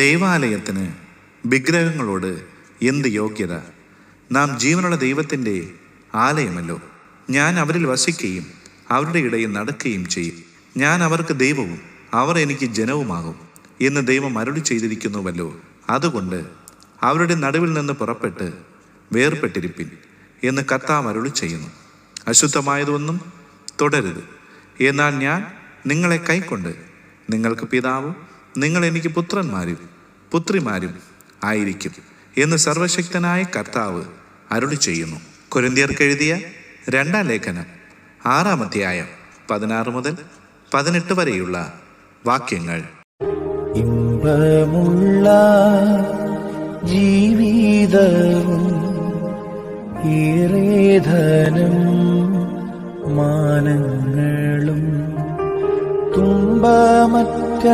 ദൈവാലയത്തിന് വിഗ്രഹങ്ങളോട് എന്ത് യോഗ്യത? നാം ജീവനുള്ള ദൈവത്തിൻ്റെ ആലയമല്ലോ. ഞാൻ അവരിൽ വസിക്കുകയും അവരുടെ ഇടയിൽ നടക്കുകയും ചെയ്യും. ഞാൻ അവർക്ക് ദൈവവും അവർ എനിക്ക് ജനവുമാകും എന്ന് ദൈവം അരുളി ചെയ്തിരിക്കുന്നുവല്ലോ. അതുകൊണ്ട് അവരുടെ നടുവിൽ നിന്ന് പുറപ്പെട്ട് വേർപെട്ടിരിപ്പിൻ എന്ന് കർത്താവ് അരുളി ചെയ്യുന്നു. അശുദ്ധമായതൊന്നും തുടരുത്. എന്നാൽ ഞാൻ നിങ്ങളെ കൈക്കൊണ്ട് നിങ്ങൾക്ക് പിതാവും നിങ്ങൾ എനിക്ക് പുത്രന്മാരും പുത്രിമാരും ആയിരിക്കും എന്ന് സർവശക്തനായ കർത്താവ് അരുളി ചെയ്യുന്നു. കൊരിന്ത്യർക്ക് എഴുതിയ 2-ാം ലേഖനം 6-ാം അധ്യായം 16 മുതൽ 18 വരെയുള്ള വാക്യങ്ങൾ. ഇമ്പമുള്ള ജീവിതവും ഏറേധനം മാനങ്ങളും തുമ്പമറ്റ